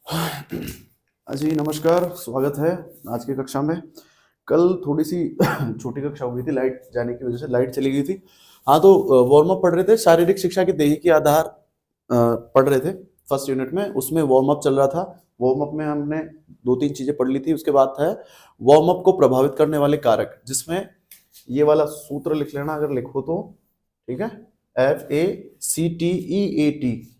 जी नमस्कार, स्वागत है आज की कक्षा में। कल थोड़ी सी छोटी कक्षा हो गई थी, लाइट जाने की वजह से लाइट चली गई थी। हाँ, तो वार्म अप पढ़ रहे थे, शारीरिक शिक्षा के दैहिकी आधार पढ़ रहे थे फर्स्ट यूनिट में। उसमें वार्म अप चल रहा था। वार्म अप में हमने दो तीन चीजें पढ़ ली थी। उसके बाद है वार्म अप को प्रभावित करने वाले कारक, जिसमें ये वाला सूत्र लिख लेना अगर लिखो तो, ठीक है। FACTEAT,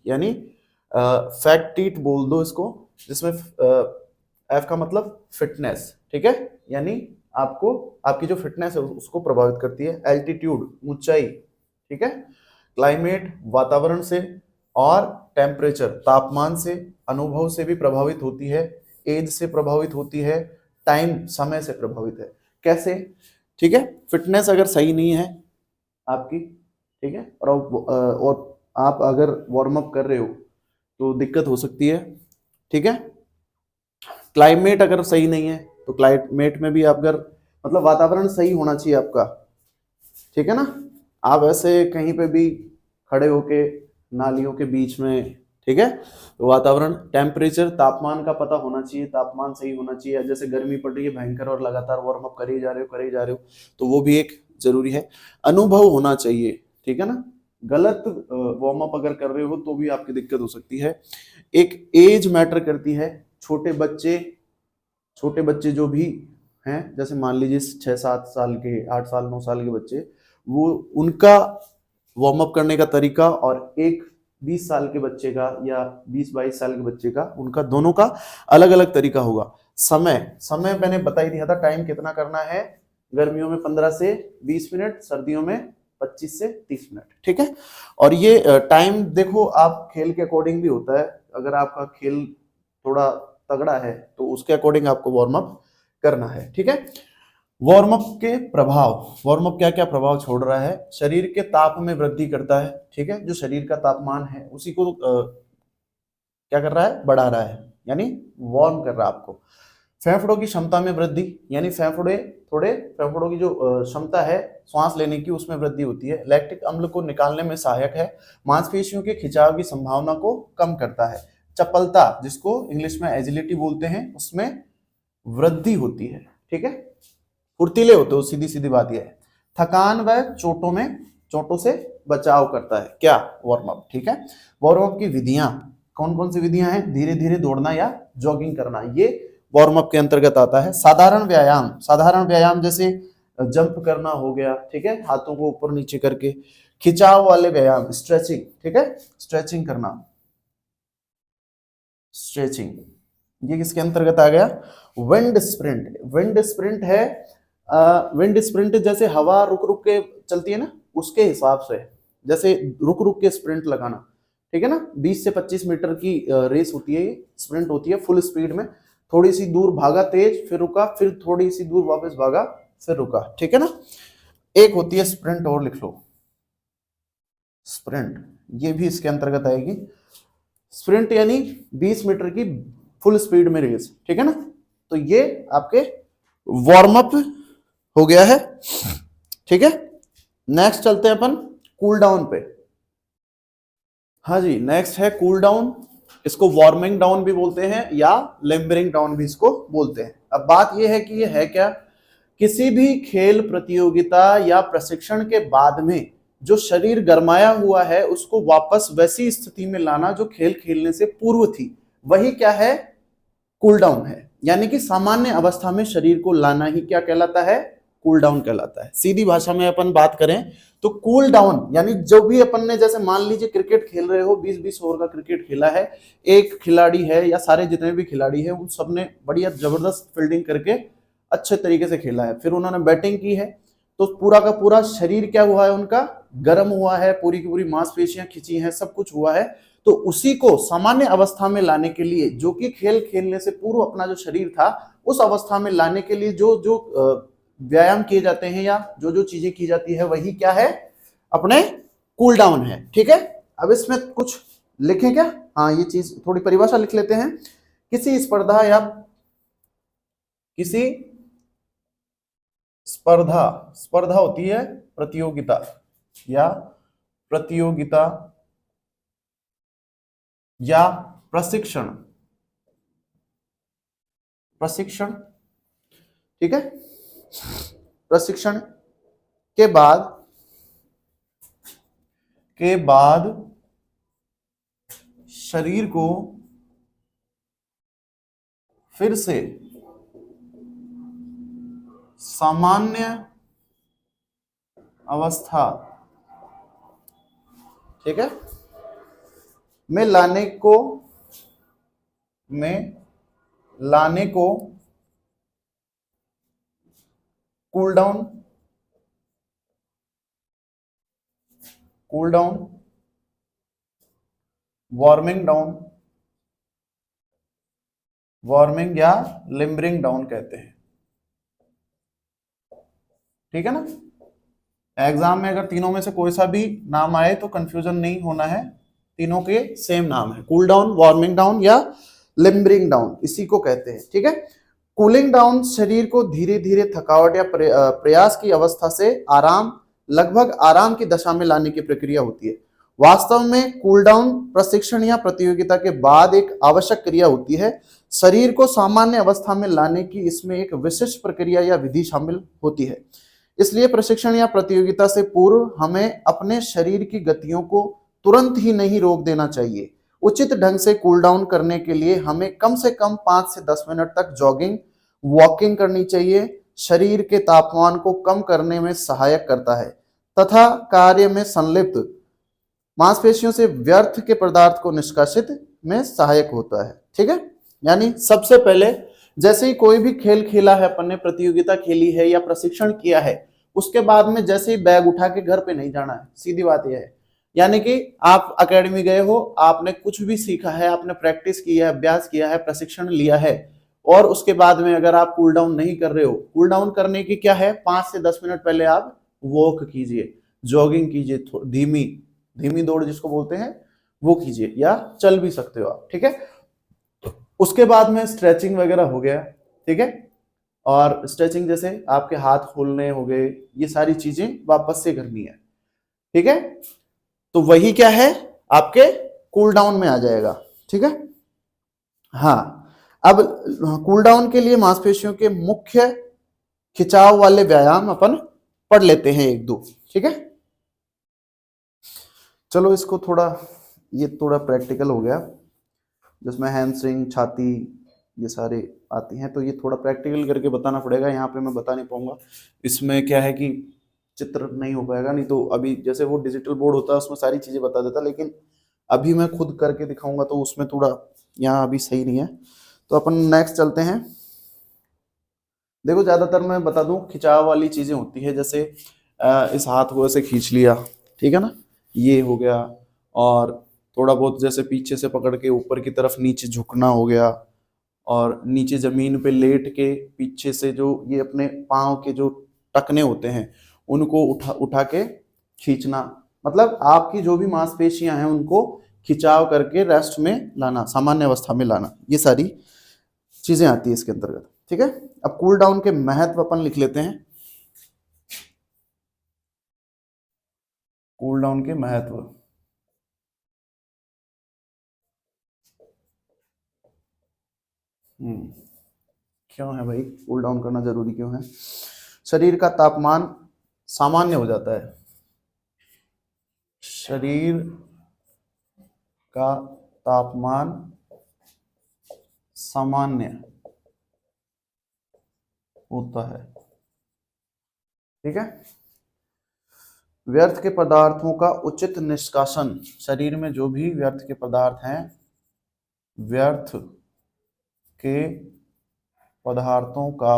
यानी फैक्टीट बोल दो इसको, जिसमें एफ का मतलब फिटनेस, ठीक है। यानी आपको आपकी जो फिटनेस है उसको प्रभावित करती है। एल्टीट्यूड ऊंचाई, ठीक है। क्लाइमेट वातावरण से, और टेम्परेचर तापमान से, अनुभव से भी प्रभावित होती है, एज से प्रभावित होती है, टाइम समय से प्रभावित है। कैसे? ठीक है, फिटनेस अगर सही नहीं है आपकी, ठीक है, और आप अगर वार्म अप कर रहे हो तो दिक्कत हो सकती है, ठीक है। क्लाइमेट अगर सही नहीं है तो क्लाइमेट में भी आप अगर मतलब वातावरण सही होना चाहिए आपका, ठीक है ना। आप ऐसे कहीं पे भी खड़े होके नालियों के बीच में, ठीक है, तो वातावरण टेम्परेचर तापमान का पता होना चाहिए, तापमान सही होना चाहिए। जैसे गर्मी पड़ रही है भयंकर और लगातार वार्म अप करे ही जा रहे हो करे ही जा रहे हो, तो वो भी एक जरूरी है। अनुभव होना चाहिए, ठीक है ना। गलत वार्म अप अगर कर रहे हो तो भी आपकी दिक्कत हो सकती है। एक एज मैटर करती है। छोटे बच्चे जो भी हैं, जैसे मान लीजिए 6-7 साल के, 8 साल 9 साल के बच्चे, वो उनका वार्म अप करने का तरीका और एक 20 साल के बच्चे का या 20-22 साल के बच्चे का, उनका दोनों का अलग अलग तरीका होगा। समय समय मैंने बता ही दिया था, टाइम कितना करना है। गर्मियों में 15 से 20 मिनट, सर्दियों में 25 से 30 मिनट, ठीक है। और ये टाइम देखो, आप खेल के अकॉर्डिंग भी होता है। अगर आपका खेल थोड़ा तगड़ा है तो उसके अकॉर्डिंग आपको वार्म अप करना है, ठीक है। वार्म अप के प्रभाव, वार्म अप क्या क्या प्रभाव छोड़ रहा है। शरीर के ताप में वृद्धि करता है, ठीक है। जो शरीर का तापमान है उसी को क्या कर रहा है, बढ़ा रहा है, यानी वार्म कर रहा है आपको। फेफड़ों की क्षमता में वृद्धि, यानी फेफड़ों की जो क्षमता है श्वास लेने की, उसमें वृद्धि होती है। लैक्टिक अम्ल को निकालने में सहायक है। मांसपेशियों के खिंचाव की संभावना को कम करता है। चपलता, जिसको इंग्लिश में एजिलिटी बोलते हैं, उसमें वृद्धि होती है, ठीक है। फुर्तीले होते हो, सीधी सीधी बात यह है। थकान व चोटों से बचाव करता है क्या, वार्म अप, ठीक है। वार्म अप की विधियां कौन कौन सी विधियां हैं? धीरे धीरे दौड़ना या जॉगिंग करना, ये वार्म अप के अंतर्गत आता है। साधारण व्यायाम जैसे जंप करना हो गया, ठीक है, हाथों को ऊपर नीचे करके। खिंचाव वाले व्यायाम स्ट्रेचिंग, ठीक है, स्ट्रेचिंग करना, स्ट्रेचिंग ये किसके अंतर्गत आ गया? विंड स्प्रिंट है। विंड स्प्रिंट जैसे हवा रुक रुक के चलती है ना, उसके हिसाब से, जैसे रुक रुक के स्प्रिंट लगाना, ठीक है ना। 20 से 25 मीटर की रेस होती है, ये स्प्रिंट होती है फुल स्पीड में। थोड़ी सी दूर भागा तेज, फिर रुका, फिर थोड़ी सी दूर वापस भागा, फिर रुका, ठीक है ना। एक होती है स्प्रिंट, और लिख लो स्प्रिंट, ये भी इसके अंतर्गत आएगी। स्प्रिंट यानी 20 मीटर की फुल स्पीड में रेस, ठीक है ना। तो ये आपके वार्म अप हो गया है, ठीक है। नेक्स्ट चलते हैं अपन कूल डाउन पे। हाँ जी, नेक्स्ट है कूल डाउन। इसको वार्मिंग डाउन भी बोलते हैं या लिम्बरिंग डाउन भी इसको बोलते हैं। अब बात यह है कि ये है क्या? किसी भी खेल प्रतियोगिता या प्रशिक्षण के बाद में जो शरीर गरमाया हुआ है उसको वापस वैसी स्थिति में लाना जो खेल खेलने से पूर्व थी, वही क्या है? कूल डाउन है। यानी कि सामान्य अवस्था में शरीर को लाना ही क्या कहलाता है? कूल डाउन कहलाता है। सीधी भाषा में अपन बात करें तो कूल डाउन यानी जो भी अपन ने, जैसे मान लीजिए क्रिकेट खेल रहे हो, 20-20 ओवर का क्रिकेट खेला है, एक खिलाड़ी है या सारे जितने भी खिलाड़ी है उन सबने बढ़िया जबरदस्त फील्डिंग करके अच्छे तरीके से खेला है, फिर उन्होंने बैटिंग की है, तो पूरा का पूरा शरीर क्या हुआ है उनका? गर्म हुआ है, पूरी की पूरी मांसपेशियां खिंची हैं, सब कुछ हुआ है। तो उसी को सामान्य अवस्था में लाने के लिए, जो कि खेल खेलने से पूर्व अपना जो शरीर था उस अवस्था में लाने के लिए जो जो व्यायाम किए जाते हैं या जो जो चीजें की जाती है, वही क्या है? अपने कूल डाउन है, ठीक है। अब इसमें कुछ लिखें क्या? हाँ, ये चीज थोड़ी परिभाषा लिख लेते हैं। किसी स्पर्धा या किसी स्पर्धा स्पर्धा होती है प्रतियोगिता, या प्रतियोगिता या प्रशिक्षण, प्रशिक्षण, ठीक है। प्रशिक्षण के बाद शरीर को फिर से सामान्य अवस्था, ठीक है, में लाने को कूल डाउन, वार्मिंग या लिम्बरिंग डाउन कहते हैं, ठीक है ना। एग्जाम में अगर तीनों में से कोई सा भी नाम आए तो कंफ्यूजन नहीं होना है, तीनों के सेम नाम है, कूल डाउन, वार्मिंग डाउन या लिम्बरिंग डाउन, इसी को कहते हैं, ठीक है। कूलिंग डाउन शरीर को धीरे धीरे थकावट या प्रयास की अवस्था से लगभग आराम की दशा में लाने की प्रक्रिया होती है। वास्तव में कूल डाउन प्रशिक्षण या प्रतियोगिता के बाद एक आवश्यक क्रिया होती है। शरीर को सामान्य अवस्था में लाने की इसमें एक विशिष्ट प्रक्रिया या विधि शामिल होती है। इसलिए प्रशिक्षण या प्रतियोगिता से पूर्व हमें अपने शरीर की गतियों को तुरंत ही नहीं रोक देना चाहिए। उचित ढंग से कूल डाउन करने के लिए हमें कम से कम 5 से 10 मिनट तक जॉगिंग, वॉकिंग करनी चाहिए। शरीर के तापमान को कम करने में सहायक करता है तथा कार्य में संलिप्त मांसपेशियों से व्यर्थ के पदार्थ को निष्कासित में सहायक होता है, ठीक है। यानी सबसे पहले जैसे ही कोई भी खेल खेला है, अपन ने प्रतियोगिता खेली है या प्रशिक्षण किया है, उसके बाद में जैसे ही बैग उठा के घर पे नहीं जाना है, सीधी बात यह है। यानी कि आप एकेडमी गए हो, आपने कुछ भी सीखा है, आपने प्रैक्टिस की है, अभ्यास किया है, प्रशिक्षण लिया है, और उसके बाद में अगर आप कूल डाउन नहीं कर रहे हो, कूल डाउन करने की क्या है, 5 से 10 मिनट पहले आप वॉक कीजिए, जॉगिंग कीजिए, धीमी दौड़ जिसको बोलते हैं वो कीजिए, या चल भी सकते हो आप, ठीक है। उसके बाद में स्ट्रेचिंग वगैरह हो गया, ठीक है, और स्ट्रेचिंग जैसे आपके हाथ खोलने हो गए, ये सारी चीजें वापस से करनी है, ठीक है। तो वही क्या है, आपके कूल डाउन में आ जाएगा, ठीक है। हाँ, अब कूल डाउन के लिए मांसपेशियों के मुख्य खिंचाव वाले व्यायाम अपन पढ़ लेते हैं एक दो, ठीक है। चलो इसको ये थोड़ा प्रैक्टिकल हो गया, जिसमें हैमस्ट्रिंग, छाती, ये सारे आती हैं, तो ये थोड़ा प्रैक्टिकल करके बताना पड़ेगा, यहाँ पे मैं बता नहीं पाऊंगा। इसमें क्या है कि चित्र नहीं हो पाएगा, नहीं तो अभी जैसे वो डिजिटल बोर्ड होता है उसमें सारी चीजें बता देता, लेकिन अभी मैं खुद करके दिखाऊंगा तो उसमें थोड़ा यहाँ अभी सही नहीं है। तो अपन नेक्स्ट चलते हैं। देखो ज्यादातर मैं बता दूं, खिंचाव वाली चीजें होती है, जैसे इस हाथ को ऐसे खींच लिया, ठीक है ना, ये हो गया, और थोड़ा बहुत जैसे पीछे से पकड़ के ऊपर की तरफ नीचे झुकना हो गया, और नीचे जमीन पे लेट के पीछे से जो ये अपने पाँव के जो टखने होते हैं उनको उठा के खींचना, मतलब आपकी जो भी मांसपेशियां हैं उनको खिंचाव करके रेस्ट में लाना, सामान्य अवस्था में लाना, ये सारी चीजें आती है इसके अंतर्गत, ठीक है। अब कूल डाउन के महत्व अपन लिख लेते हैं। कूल डाउन के महत्व, क्यों है भाई कूल डाउन करना जरूरी क्यों है? शरीर का तापमान सामान्य हो जाता है, शरीर का तापमान सामान्य होता है, ठीक है। व्यर्थ के पदार्थों का उचित निष्कासन, शरीर में जो भी व्यर्थ के पदार्थ हैं, व्यर्थ के पदार्थों का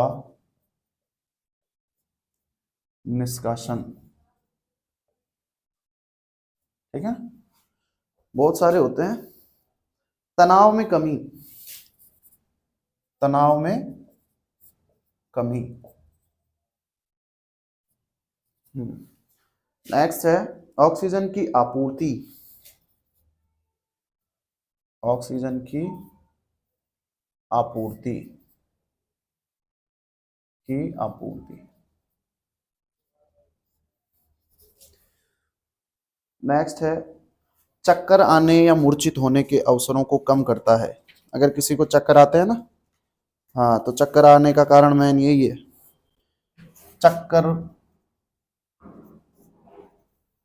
निष्कासन, ठीक है। बहुत सारे होते हैं। तनाव में कमी, तनाव में कमी। नेक्स्ट है ऑक्सीजन की आपूर्ति, ऑक्सीजन की आपूर्ति, नेक्स्ट है चक्कर आने या मूर्छित होने के अवसरों को कम करता है। अगर किसी को चक्कर आते हैं ना, हाँ, तो चक्कर आने का कारण मैन यही है, चक्कर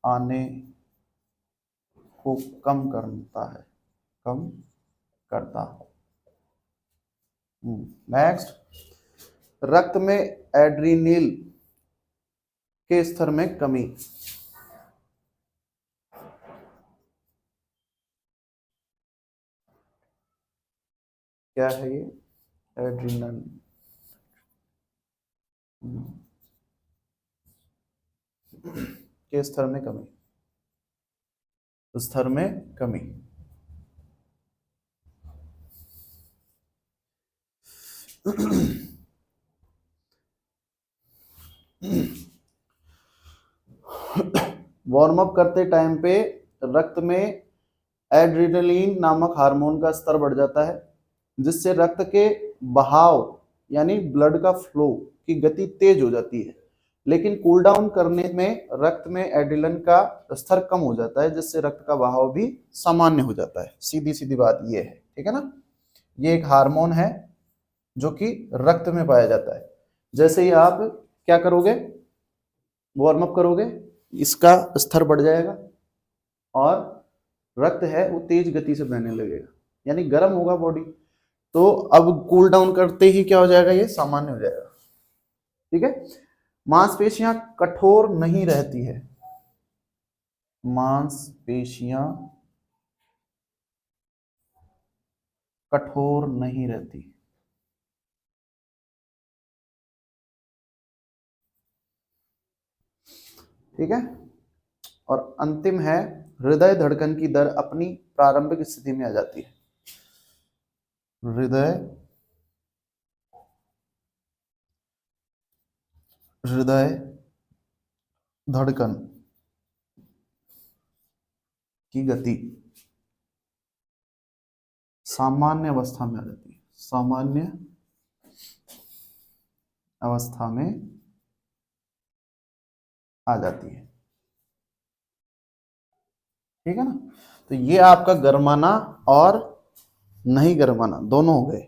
आने को कम करता है, कम करता है। नेक्स्ट, रक्त में एड्रीनल के स्तर में कमी। क्या है ये? एड्रीनल के स्तर में कमी, स्तर में कमी। वार्म अप करते टाइम पे रक्त में एड्रेनलिन नामक हार्मोन का स्तर बढ़ जाता है, जिससे रक्त के बहाव यानी ब्लड का फ्लो की गति तेज हो जाती है। लेकिन कूल डाउन करने में रक्त में एड्रेनलिन का स्तर कम हो जाता है, जिससे रक्त का बहाव भी सामान्य हो जाता है। सीधी सीधी बात ये है, ठीक है ना। ये एक हार्मोन है जो कि रक्त में पाया जाता है। जैसे ही आप क्या करोगे, वार्म अप करोगे, इसका स्तर बढ़ जाएगा और रक्त है वो तेज गति से बहने लगेगा, यानी गर्म होगा बॉडी। तो अब कूल डाउन करते ही क्या हो जाएगा, ये सामान्य हो जाएगा। ठीक है। मांसपेशियां कठोर नहीं रहती है, मांसपेशियां कठोर नहीं रहती। ठीक है। और अंतिम है, हृदय धड़कन की दर अपनी प्रारंभिक स्थिति में आ जाती है। हृदय हृदय धड़कन की गति सामान्य अवस्था में आ जाती है, सामान्य अवस्था में आ जाती है। ठीक है ना। तो ये आपका गरमाना और नहीं गरमाना दोनों हो गए,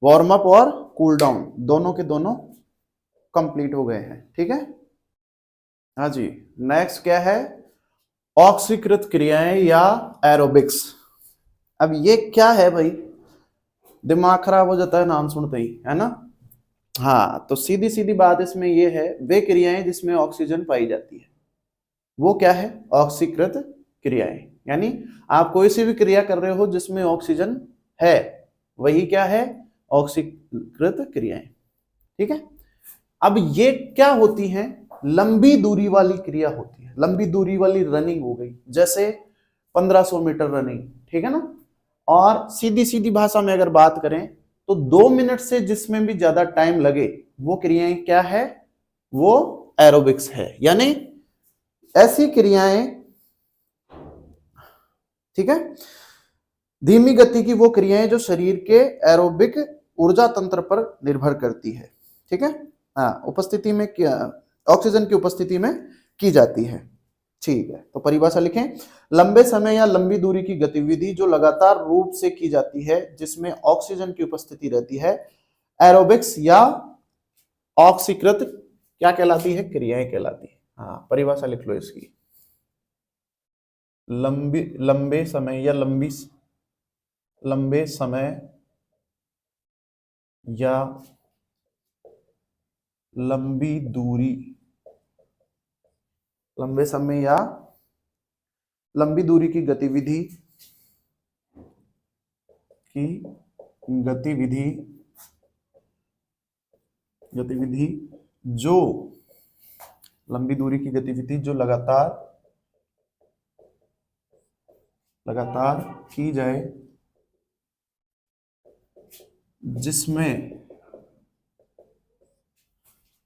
वार्म अप और कूल डाउन दोनों के दोनों कंप्लीट हो गए हैं। ठीक है। हाँ जी। नेक्स्ट क्या है, ऑक्सीकृत क्रियाएं या एरोबिक्स। अब ये क्या है भाई, दिमाग खराब हो जाता है नाम सुनते ही, है ना। हाँ, तो सीधी सीधी बात इसमें ये है, वे क्रियाएं जिसमें ऑक्सीजन पाई जाती है वो क्या है, ऑक्सीकृत क्रियाएं। यानी आप कोई सी भी क्रिया कर रहे हो जिसमें ऑक्सीजन है, वही क्या है, ऑक्सीकृत क्रियाएं। ठीक है। अब ये क्या होती हैं, लंबी दूरी वाली क्रिया होती है। लंबी दूरी वाली रनिंग हो गई, जैसे 1500 मीटर रनिंग, ठीक है ना। और सीधी सीधी भाषा में अगर बात करें तो 2 मिनट से जिसमें भी ज्यादा टाइम लगे वो क्रियाएं क्या है, वो एरोबिक्स है। यानी ऐसी क्रियाएं, ठीक है, धीमी गति की वो क्रियाएं जो शरीर के एरोबिक ऊर्जा तंत्र पर निर्भर करती है। ठीक है। हाँ, उपस्थिति में क्या, ऑक्सीजन की उपस्थिति में की जाती है। ठीक है, तो परिभाषा लिखें, लंबे समय या लंबी दूरी की गतिविधि जो लगातार रूप से की जाती है जिसमें ऑक्सीजन की उपस्थिति रहती है, एरोबिक्स या ऑक्सीकृत क्या कहलाती है, क्रियाएं कहलाती है। हाँ, परिभाषा लिख लो इसकी, लंबे समय या लंबे समय या लंबी दूरी, लंबे समय या लंबी दूरी की गतिविधि की गतिविधि गतिविधि जो लंबी दूरी की गतिविधि जो लगातार की जाए, जिसमें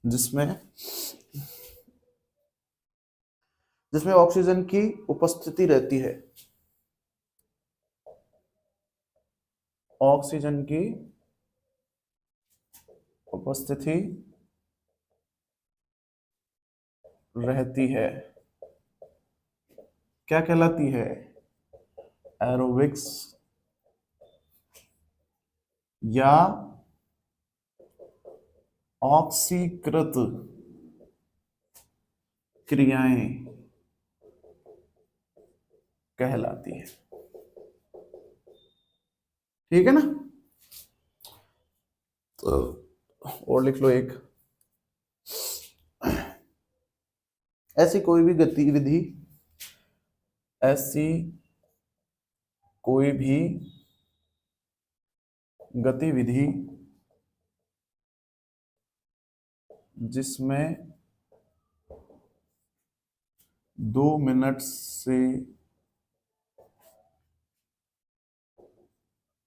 जिसमें जिसमें ऑक्सीजन की उपस्थिति रहती है, ऑक्सीजन की उपस्थिति रहती है, क्या कहलाती है, एरोबिक्स या ऑक्सीकृत क्रियाएं कहलाती है। ठीक है ना। तो और लिख लो एक, ऐसी कोई भी गतिविधि, ऐसी कोई भी गतिविधि जिसमें 2 मिनट से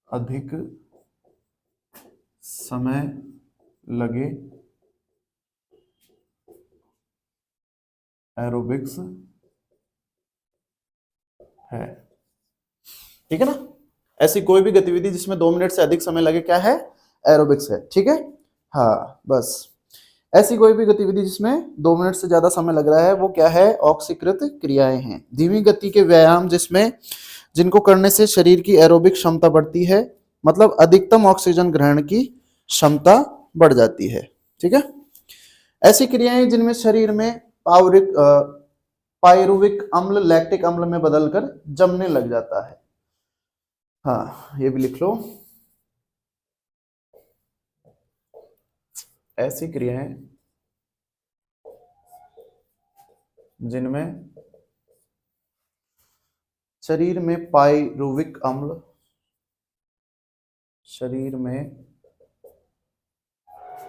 अधिक समय लगे एरोबिक्स है। ठीक है ना। ऐसी कोई भी गतिविधि जिसमें 2 मिनट से अधिक समय लगे क्या है, एरोबिक्स है। ठीक है। हाँ बस, ऐसी कोई भी गतिविधि जिसमें 2 मिनट से ज्यादा समय लग रहा है वो क्या है, ऑक्सीकृत क्रियाएं हैं। धीमी गति के व्यायाम जिसमें जिनको करने से शरीर की एरोबिक क्षमता बढ़ती है, मतलब अधिकतम ऑक्सीजन ग्रहण की क्षमता बढ़ जाती है। ठीक है। ऐसी क्रियाएं जिनमें शरीर में पावरिक पायरुविक अम्ल लैक्टिक अम्ल में बदलकर जमने लग जाता है। हाँ ये भी लिख लो, ऐसी क्रियाएं जिनमें शरीर में पायरुविक अम्ल, शरीर में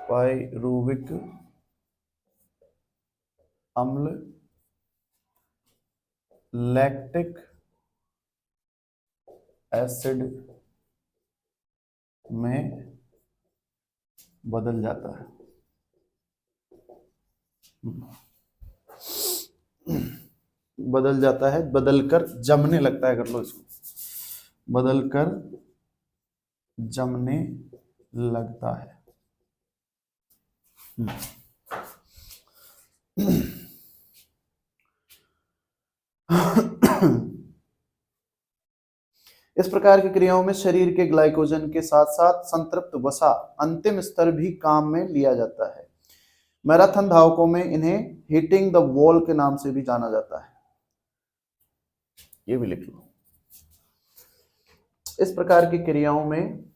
पायरुविक अम्ल लैक्टिक एसिड में बदल जाता है। बदल जाता है, बदलकर जमने लगता है, कर लो इसको, बदलकर जमने लगता है। इस प्रकार की क्रियाओं में शरीर के ग्लाइकोजन के साथ साथ संतृप्त वसा अंतिम स्तर भी काम में लिया जाता है। मैराथन धावकों में इन्हें हिटिंग द वॉल के नाम से भी जाना जाता है। ये भी लिख लो। इस प्रकार की क्रियाओं में,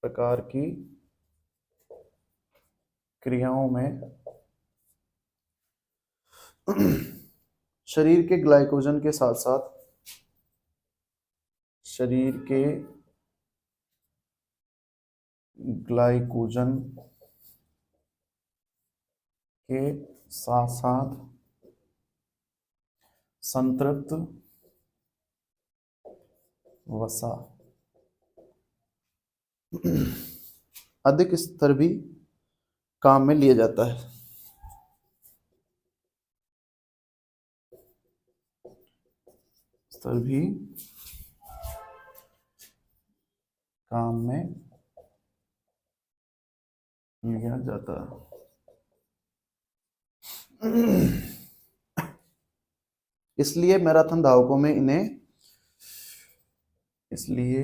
प्रकार की क्रियाओं में शरीर के ग्लाइकोजन के साथ साथ, शरीर के ग्लाइकोजन के साथ साथ संतृप्त वसा अधिक स्तर भी काम में लिया जाता है। स्तर भी काम में लिया जाता है। इसलिए मैराथन धावकों में इन्हें, इसलिए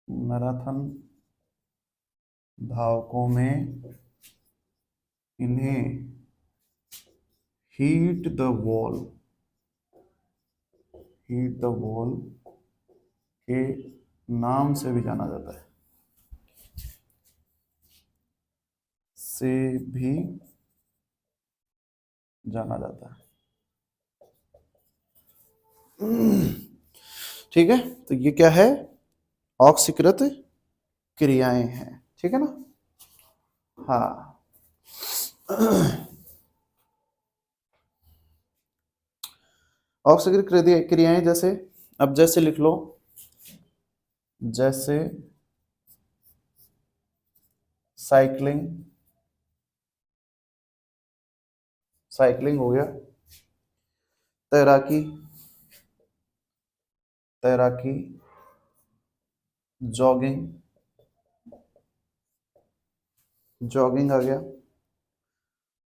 मैराथन धावकों में इन्हें heat the wall, heat the wall के नाम से भी जाना जाता है, से भी जाना जाता है। ठीक है। तो ये क्या है, ऑक्सीकृत क्रियाएं हैं। ठीक है ना। हाँ ऑक्सीकृत क्रियाएं जैसे, अब जैसे लिख लो, जैसे साइकिलिंग, साइकिलिंग हो गया, तैराकी, तैराकी, जॉगिंग, जॉगिंग आ गया।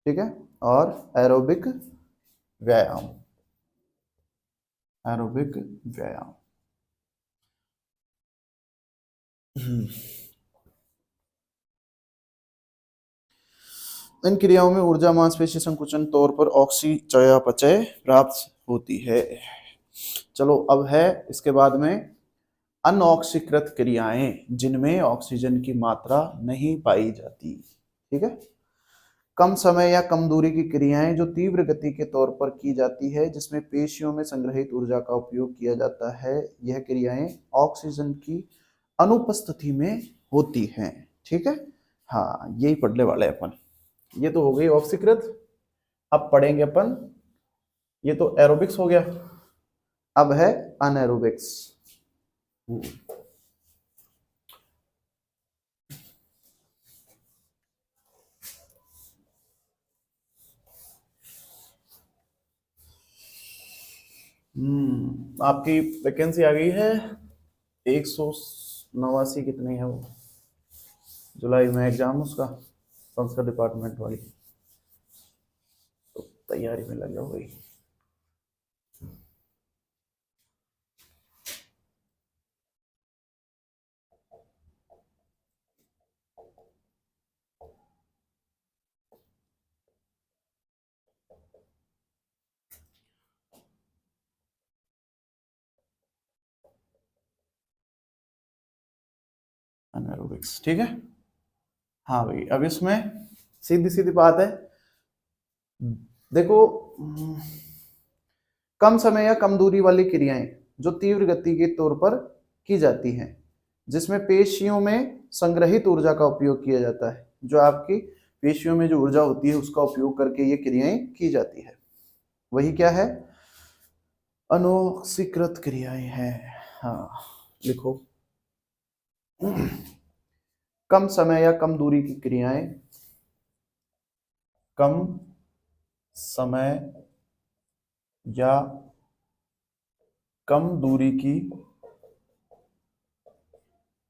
ठीक है। और एरोबिक व्यायाम, एरोबिक व्यायाम। इन क्रियाओं में ऊर्जा मांसपेशी संकुचन तौर पर ऑक्सी चयापचय प्राप्त होती है। चलो अब है इसके बाद में अनऑक्सीकृत क्रियाएं जिनमें ऑक्सीजन की मात्रा नहीं पाई जाती। ठीक है। कम समय या कम दूरी की क्रियाएं जो तीव्र गति के तौर पर की जाती है जिसमें पेशियों में संग्रहित ऊर्जा का उपयोग किया जाता है, यह क्रियाएं ऑक्सीजन की अनुपस्थिति में होती हैं। ठीक है। हाँ, यही पढ़ने वाले अपन। ये तो हो गई ऑक्सीकृत। अब पढ़ेंगे अपन, ये तो एरोबिक्स हो गया, अब है अनएरोबिक्स। आपकी वैकेंसी आ गई है 189, कितनी है वो, जुलाई में एग्जाम उसका, संस्कृत डिपार्टमेंट वाली, तो तैयारी में लगे हो गई। एनारोबिक्स, ठीक है। हाँ भाई, अब इसमें सीधी सीधी बात है, देखो, कम समय या कम दूरी वाली क्रियाएं जो तीव्र गति के तौर पर की जाती हैं जिसमें पेशियों में संग्रहित ऊर्जा का उपयोग किया जाता है, जो आपकी पेशियों में जो ऊर्जा होती है उसका उपयोग करके ये क्रियाएं की जाती है, वही क्या है, अनोक्सीकृत क्रियाएं हैं। हाँ, लिखो। कम समय या कम दूरी की क्रियाएं, कम समय या कम दूरी की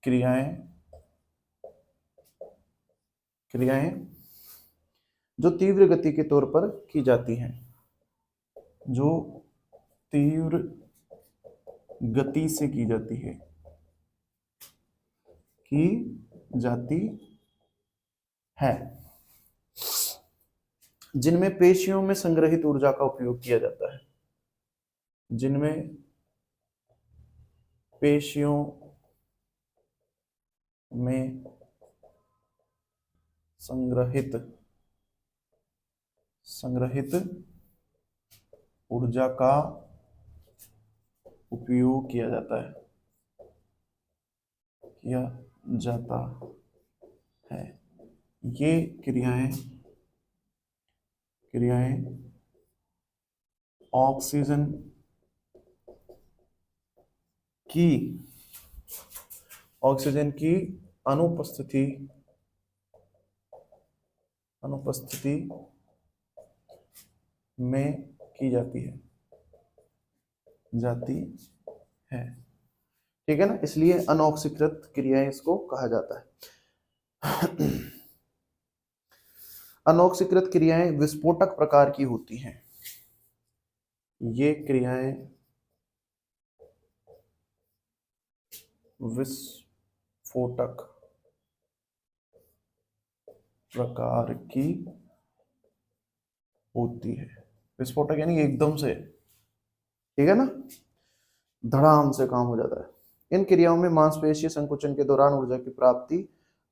क्रियाएं क्रियाएं जो तीव्र गति के तौर पर की जाती हैं, जो तीव्र गति से की जाती है, की जाती है, जिनमें पेशियों में संग्रहित ऊर्जा का उपयोग किया जाता है, जिनमें पेशियों में संग्रहित ऊर्जा का उपयोग किया जाता है। ये क्रियाएं ऑक्सीजन की अनुपस्थिति में की जाती है। ठीक है ना, इसलिए अनऑक्सीकृत क्रियाएं इसको कहा जाता है। अनऑक्सीकृत क्रियाएं विस्फोटक प्रकार की होती हैं। ये क्रियाएं विस्फोटक प्रकार की होती है। विस्फोटक यानी एकदम से, ठीक है ना, धड़ाम से काम हो जाता है। इन क्रियाओं में मांसपेशीय संकुचन के दौरान ऊर्जा की प्राप्ति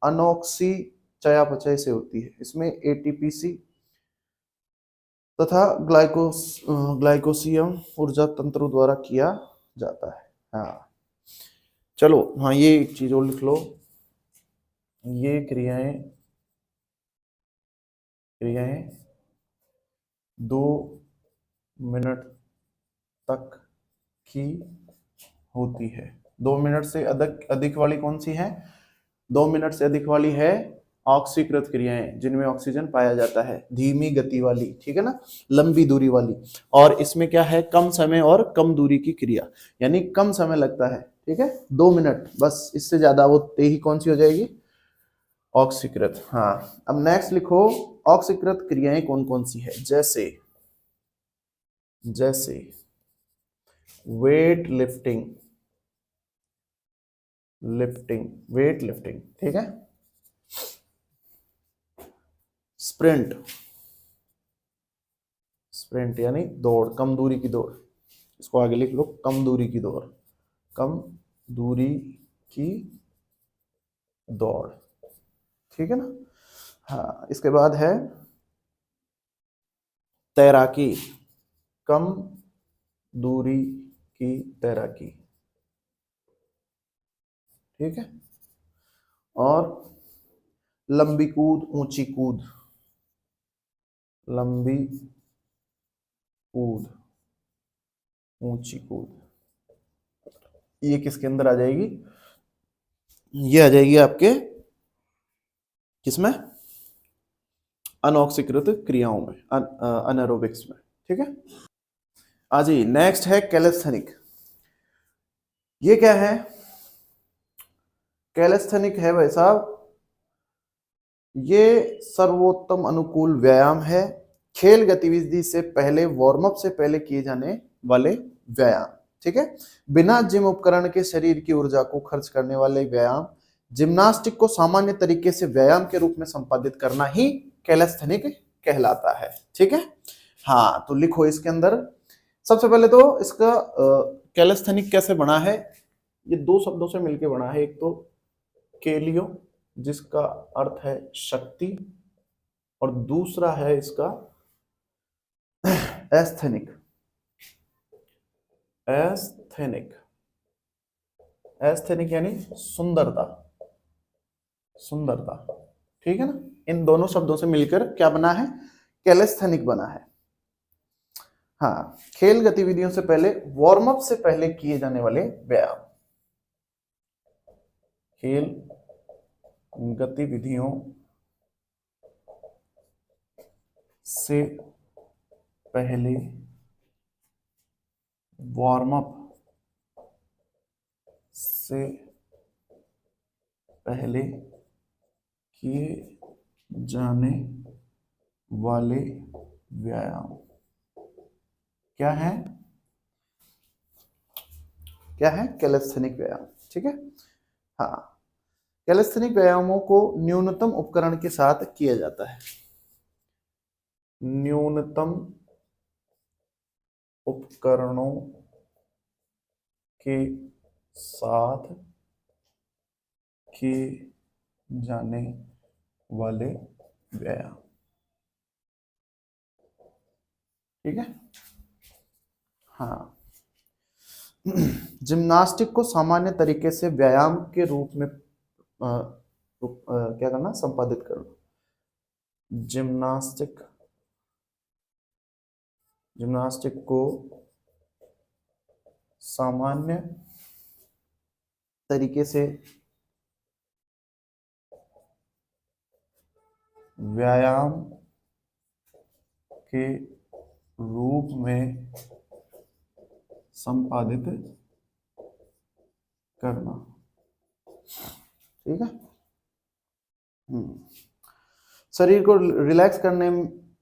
अनोक्सी चयापचय से होती है। इसमें एटीपीसी तथा ग्लाइकोसियम ऊर्जा तंत्रों द्वारा किया जाता है। हाँ चलो, हाँ ये एक चीज और लिख लो, ये क्रियाएं 2 मिनट तक की होती है। 2 मिनट से अधिक वाली कौन सी है? 2 मिनट से अधिक वाली है ऑक्सीकृत क्रियाएं जिनमें ऑक्सीजन पाया जाता है, धीमी गति वाली, ठीक है ना, लंबी दूरी वाली। और इसमें क्या है, कम समय और कम दूरी की क्रिया, यानी कम समय लगता है, ठीक है, 2 मिनट बस, इससे ज्यादा वो तेही कौन सी हो जाएगी, ऑक्सीकृत। हाँ, अब नेक्स्ट लिखो, ऑक्सीकृत क्रियाएं कौन कौन सी है, जैसे weight lifting, lifting, weight lifting, ठीक है। स्प्रिंट, स्प्रिंट यानी दौड़, कम दूरी की दौड़, इसको आगे लिख लो, कम दूरी की दौड़, कम दूरी की दौड़, ठीक है ना। हाँ, इसके बाद है तैराकी, कम दूरी की तैराकी, ठीक है। और लंबी कूद, ऊंची कूद, लंबी कूद, ऊंची कूद, ये किसके अंदर आ जाएगी, ये आ जाएगी आपके किसमें, अनऑक्सीकृत क्रियाओं में, अनएरोबिक्स में, ठीक है। आज ही नेक्स्ट है कैलेस्थेनिक। ये क्या है, कैलेस्थेनिक है भाई साहब, ये सर्वोत्तम अनुकूल व्यायाम है, खेल गतिविधि से पहले, वार्म अप से पहले किए जाने वाले व्यायाम, ठीक है। बिना जिम उपकरण के शरीर की ऊर्जा को खर्च करने वाले व्यायाम, जिम्नास्टिक को सामान्य तरीके से व्यायाम के रूप में संपादित करना ही कैलेस्थेनिक कहलाता है, ठीक है। हाँ, तो लिखो इसके अंदर, सबसे पहले तो इसका कैलेस्थेनिक कैसे बना है, ये दो शब्दों से मिलकर बना है, एक तो केलियो जिसका अर्थ है शक्ति, और दूसरा है इसका एस्थेनिक, एस्थेनिक, एस्थेनिक यानी सुंदरता, सुंदरता, ठीक है ना। इन दोनों शब्दों से मिलकर क्या बना है, कैलेस्थेनिक बना है। हाँ, खेल गतिविधियों से पहले, वार्म अप से पहले किए जाने वाले व्यायाम, खेल गतिविधियों से पहले, वार्म अप से पहले किए जाने वाले व्यायाम क्या है, क्या है, कैलेस्थेनिक व्यायाम, ठीक है। हाँ, कैलेस्थेनिक व्यायामों को न्यूनतम उपकरण के साथ किया जाता है, न्यूनतम उपकरणों के साथ किए जाने वाले व्यायाम, ठीक है। हाँ, जिम्नास्टिक को सामान्य तरीके से व्यायाम के रूप में क्या करना, संपादित करना, जिम्नास्टिक, जिम्नास्टिक को सामान्य तरीके से व्यायाम के रूप में संपादित करना, ठीक है। शरीर को रिलैक्स करने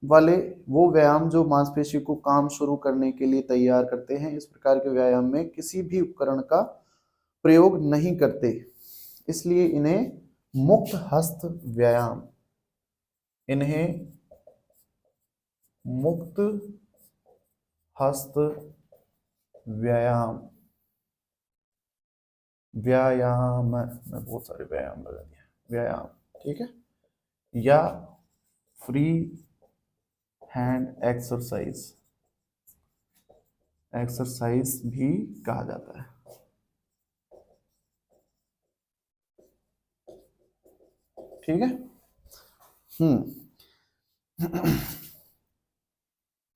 वाले वो व्यायाम जो मांसपेशी को काम शुरू करने के लिए तैयार करते हैं, इस प्रकार के व्यायाम में किसी भी उपकरण का प्रयोग नहीं करते, इसलिए इन्हें मुक्त हस्त व्यायाम, इन्हें मुक्त हस्त व्यायाम, व्यायाम में बहुत सारे व्यायाम लगा दिया, व्यायाम, ठीक है, या फ्री हैंड एक्सरसाइज, एक्सरसाइज भी कहा जाता है, ठीक है।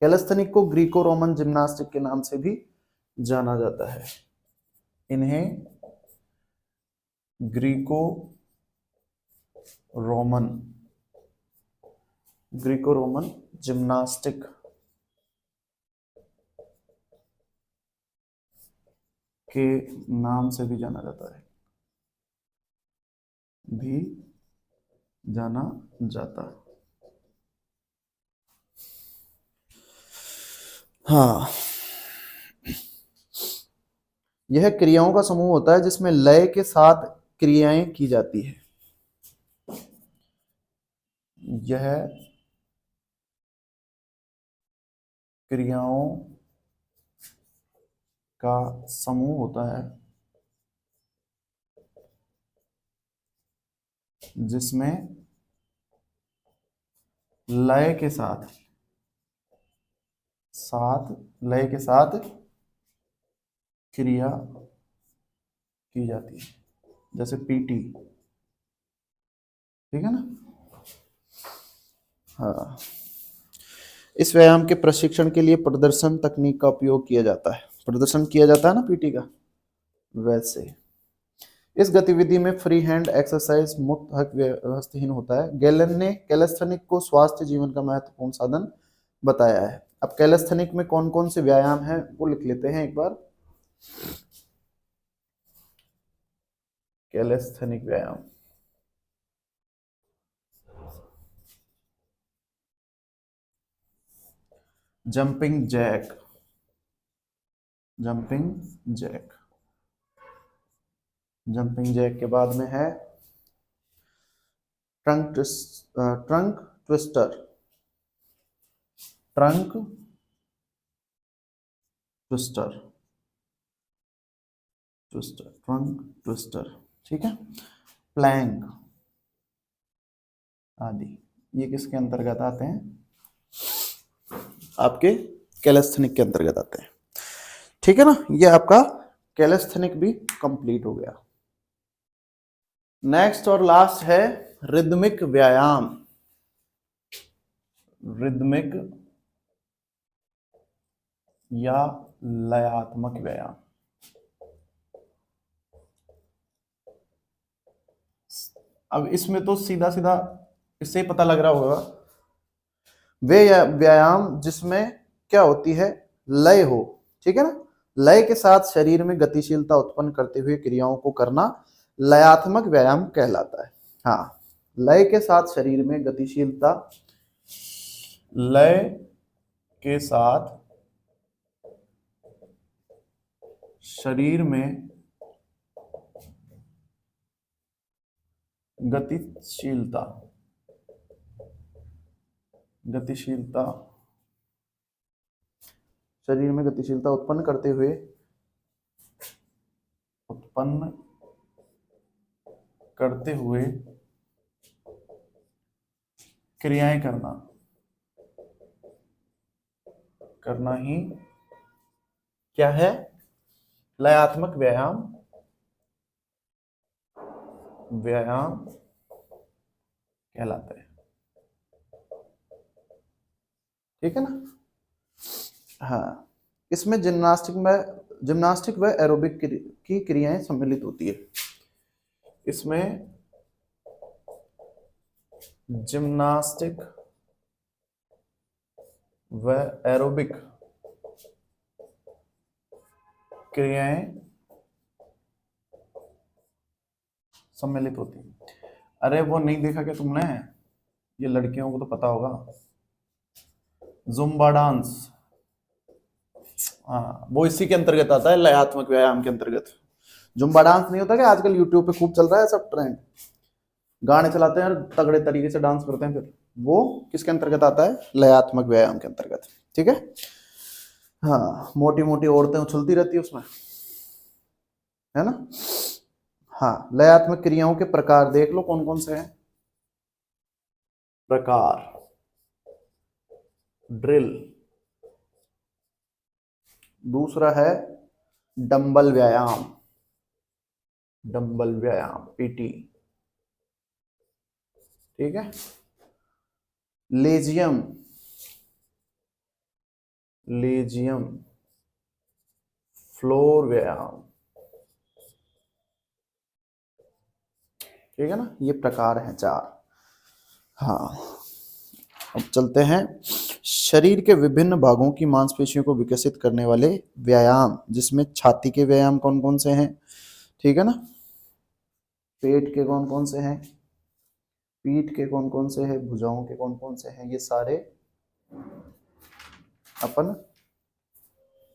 कैलेस्थेनिक को ग्रीको रोमन जिम्नास्टिक के नाम से भी जाना जाता है, इन्हें Greco Roman, Greco Roman gymnastic के नाम से भी जाना जाता है, भी जाना जाता। हाँ, यह क्रियाओं का समूह होता है जिसमें लय के साथ क्रियाएं की जाती है। यह क्रियाओं का समूह होता है जिसमें लय के साथ लय के साथ क्रिया की जाती है, जैसे पीटी। ठीक है ना। हाँ, इस व्यायाम के प्रशिक्षण के लिए प्रदर्शन तकनीक का उपयोग किया जाता है। प्रदर्शन किया जाता है ना पीटी का, वैसे इस गतिविधि में फ्री हैंड एक्सरसाइज मुक्त हक व्यवस्थिहीन होता है। गैलन ने कैलेस्थेनिक को स्वास्थ्य जीवन का महत्वपूर्ण साधन बताया है। अब कैलेस्थेनिक में कौन कौन से व्यायाम हैं वो लिख लेते हैं एक बार। कैलेस्थेनिक व्यायाम, जंपिंग जैक, जंपिंग जैक के बाद में है ट्रंक ट्विस्टर, ट्रंक ट्विस्टर। ठीक है। प्लैंक आदि ये किसके अंतर्गत आते हैं? आपके कैलेस्थेनिक के अंतर्गत आते हैं। ठीक है ना। ये आपका कैलेस्थेनिक भी कंप्लीट हो गया। नेक्स्ट और लास्ट है रिदमिक व्यायाम। रिदमिक या लयात्मक व्यायाम। अब इसमें तो सीधा सीधा इससे पता लग रहा होगा, वे व्यायाम जिसमें क्या होती है, लय हो। ठीक है ना। लय के साथ शरीर में गतिशीलता उत्पन्न करते हुए क्रियाओं को करना लयात्मक व्यायाम कहलाता है। हाँ, लय के साथ शरीर में गतिशीलता, लय के साथ शरीर में गतिशीलता शरीर में गतिशीलता उत्पन्न करते हुए क्रियाएं करना ही क्या है, लयात्मक व्यायाम कहलाता है। ठीक है ना। हाँ, इसमें जिम्नास्टिक व एरोबिक की क्रियाएं सम्मिलित होती है। इसमें जिम्नास्टिक व एरोबिक क्रियाएं सम्मिलित होती है। अरे वो नहीं देखा क्या तुमने? ये लड़कियों को तो पता होगा, जुम्बा डांस। हाँ, वो इसी के अंतर्गत आता है, लयात्मक व्यायाम के अंतर्गत। जुम्बा डांस नहीं होता क्या आजकल यूट्यूब पे खूब चल रहा है, सब ट्रेंड, गाने चलाते हैं और तगड़े तरीके से डांस करते हैं, फिर वो किसके अंतर्गत आता है, लयात्मक व्यायाम के अंतर्गत। ठीक है। हाँ, मोटी मोटी औरतें उछलती रहती है उसमें, है ना। हाँ, लयात्मक क्रियाओं के प्रकार देख लो कौन कौन से हैं। प्रकार, ड्रिल, दूसरा है डंबल व्यायाम, पीटी। ठीक है। लेजियम, फ्लोर व्यायाम। ठीक है ना। ये प्रकार हैं 4। हाँ, अब चलते हैं शरीर के विभिन्न भागों की मांसपेशियों को विकसित करने वाले व्यायाम, जिसमें छाती के व्यायाम कौन कौन से हैं। ठीक है ना। पेट के कौन कौन से हैं, पीठ के कौन कौन से हैं, भुजाओं के कौन कौन से हैं, ये सारे अपन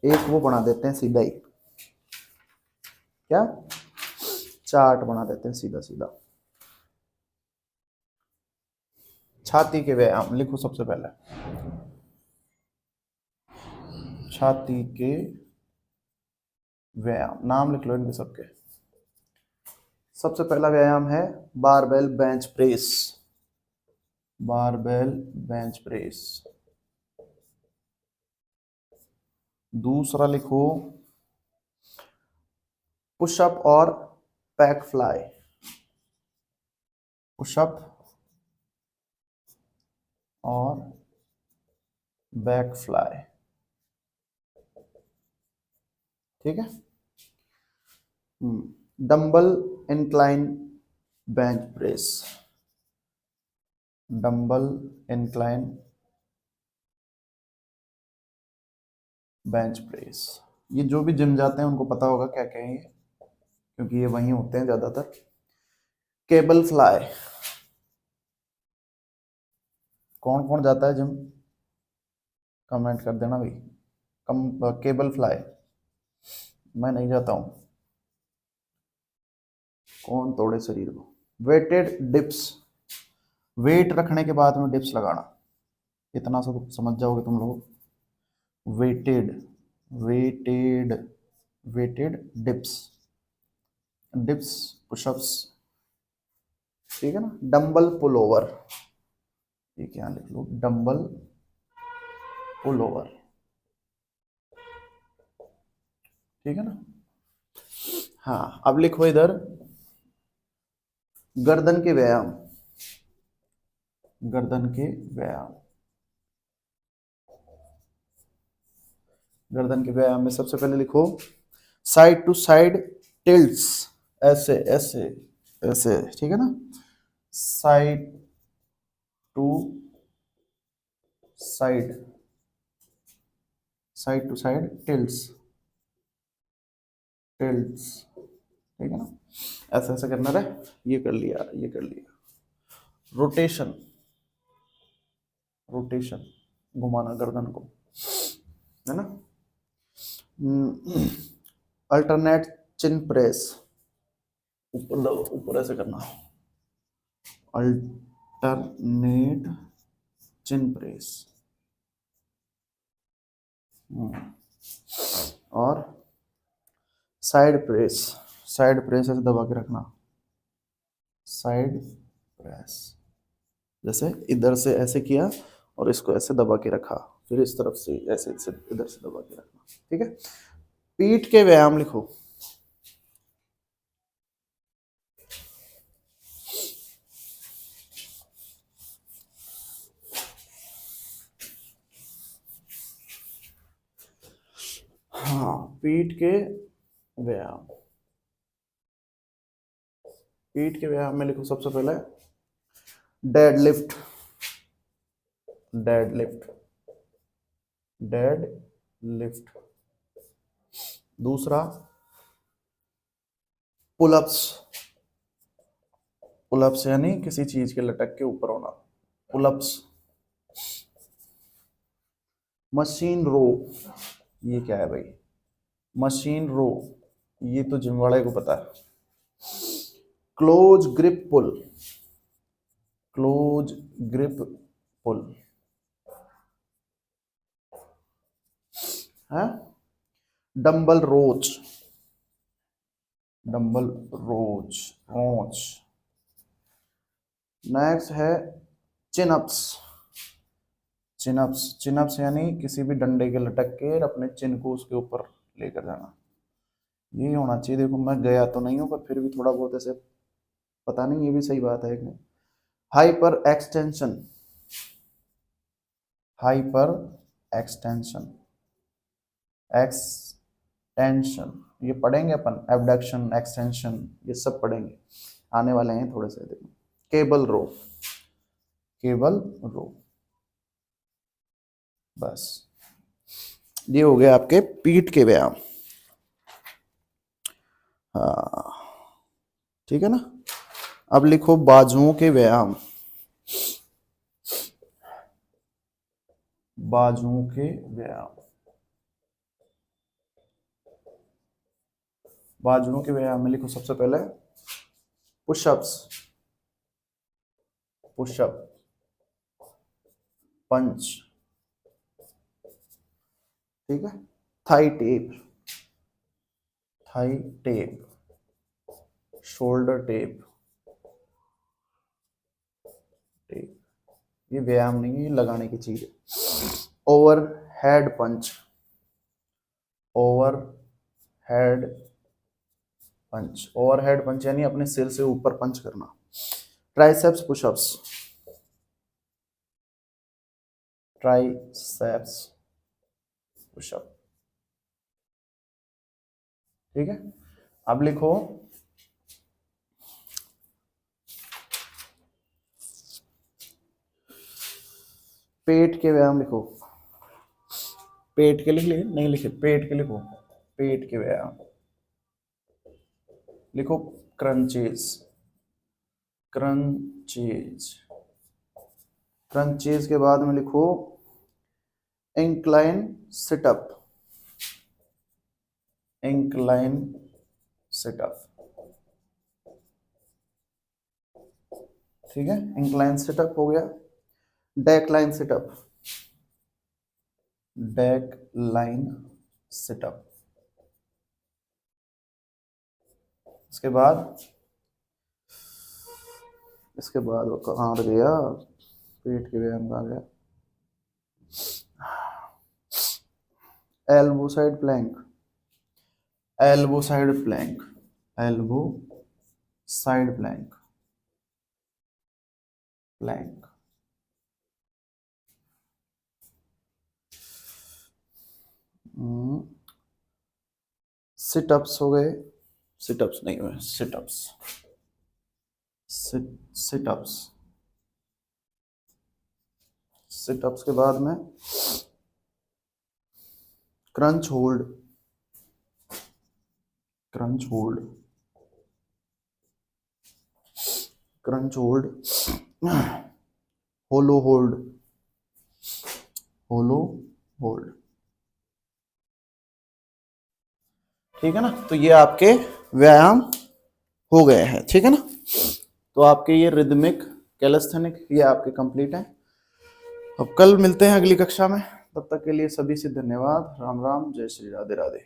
एक वो बना देते हैं सीधा ही, क्या, चार्ट बना देते हैं सीधा सीधा। छाती के व्यायाम लिखो सबसे पहले, छाती के व्यायाम, नाम लिख लो इनके सबके। सबसे पहला व्यायाम है barbell bench press, barbell bench press. दूसरा लिखो पुशअप और बैक फ्लाई, पुशअप और बैक फ्लाई, ठीक है। Dumbbell incline bench press, dumbbell incline bench press. ये जो भी जिम जाते हैं उनको पता होगा क्या क्या है ये, क्योंकि ये वहीं होते हैं ज्यादातर। केबल फ्लाई, कौन कौन जाता है जिम, कमेंट कर देना भाई। केबल फ्लाई, मैं नहीं जाता हूं, कौन तोड़े शरीर को। वेटेड डिप्स, वेट रखने के बाद में डिप्स लगाना, इतना सब समझ जाओगे तुम लोग। Weighted, weighted, weighted dips, dips pushups, ठीक है ना। डंबल पुल ओवर, ये क्या लिख लो, डंबल पुल ओवर, ठीक है ना। हाँ अब लिखो इधर गर्दन के व्यायाम, गर्दन के व्यायाम। गर्दन के व्यायाम में सबसे पहले लिखो साइड टू साइड टिल्ट्स, ऐसे ऐसे ऐसे, ठीक है ना। Side to side, side to side tilts, tilts, ठीक है ना। ऐसे ऐसे करना रहे, ये कर लिया, ये कर लिया। रोटेशन, रोटेशन, घुमाना गर्दन को, है ना। अल्टरनेट चिन प्रेस, ऊपर ऊपर ऐसे करना, अल्टरनेट चिन प्रेस। और साइड प्रेस, साइड प्रेस ऐसे दबा के रखना, साइड प्रेस, जैसे इधर से ऐसे किया और इसको ऐसे दबा के रखा, फिर इस तरफ से ऐसे इधर से दबा के रखना, ठीक है। पीठ के व्यायाम लिखो, हाँ पीठ के व्यायाम, पीठ के व्यायाम में लिखो सबसे पहले dead lift, dead lift, dead lift. दूसरा पुलअप्स, पुलअप्स यानी किसी चीज के लटक के ऊपर होना, पुलअप्स। मशीन रो, ये क्या है भाई, मशीन रो, ये तो जिम वाले को पता है। Close grip pull, close grip pull है। Dumbbell row, dumbbell row, row. Next है चिनअप्स, चिनअप्स, चिनअप्स यानी किसी भी डंडे के लटक के अपने चिन को उसके ऊपर लेकर जाना, ये होना चाहिए। देखो मैं गया तो नहीं हूं पर फिर भी थोड़ा बहुत ऐसे, पता नहीं ये भी सही बात है कि नहीं। Hyper extension, hyper extension, extension, ये पढ़ेंगे अपन, एबडक्शन एक्सटेंशन ये सब पढ़ेंगे, आने वाले हैं थोड़े से। देखो केबल रो, केबल रो, बस ये हो गए आपके पीठ के व्यायाम। हाँ ठीक है ना। अब लिखो बाजुओं के व्यायाम, बाजुओं के व्यायाम। बाजुओं के व्यायाम में लिखो सबसे पहले पुशअप्स, पुशअप, पंच, ठीक है, thigh tap, thigh tap, shoulder tap, tap, ये व्यायाम नहीं है, ये लगाने की चीज है। Over head punch, over head punch, over head punch यानी अपने सिर से ऊपर पंच करना। ट्राइसेप्स पुशअप्स, ट्राइसेप्स पुशअप, ठीक है। अब लिखो पेट के व्यायाम, लिखो पेट के, लिख लिए नहीं लिखे, पेट के लिखो, पेट के व्यायाम लिखो क्रंचेस, क्रंचेज, क्रंचेज के बाद में लिखो इंक्लाइन सिटअप, इंक्लाइन सिटअप, ठीक है, इंक्लाइन सिटअप हो गया। डेकलाइन सिटअप, डेकलाइन सिटअप, इसके बाद, इसके बाद वो कहाँ गया, पेट के व्यायाम कहाँ गया, elbow side plank, elbow side plank, elbow side plank, plank, situps हो गए, सिटअप्स नहीं हुए, सिटअप्स, सिटअप्स, सिटअप्स के बाद में crunch hold, crunch hold, crunch hold, hollow hold, hollow hold, ठीक है ना। तो ये आपके व्यायाम हो गए हैं, ठीक है ना। तो आपके ये रिदमिक, कैलिस्थेनिक ये आपके कंप्लीट हैं। अब कल मिलते हैं अगली कक्षा में, तब तक के लिए सभी से धन्यवाद। राम राम, जय श्री राधे राधे।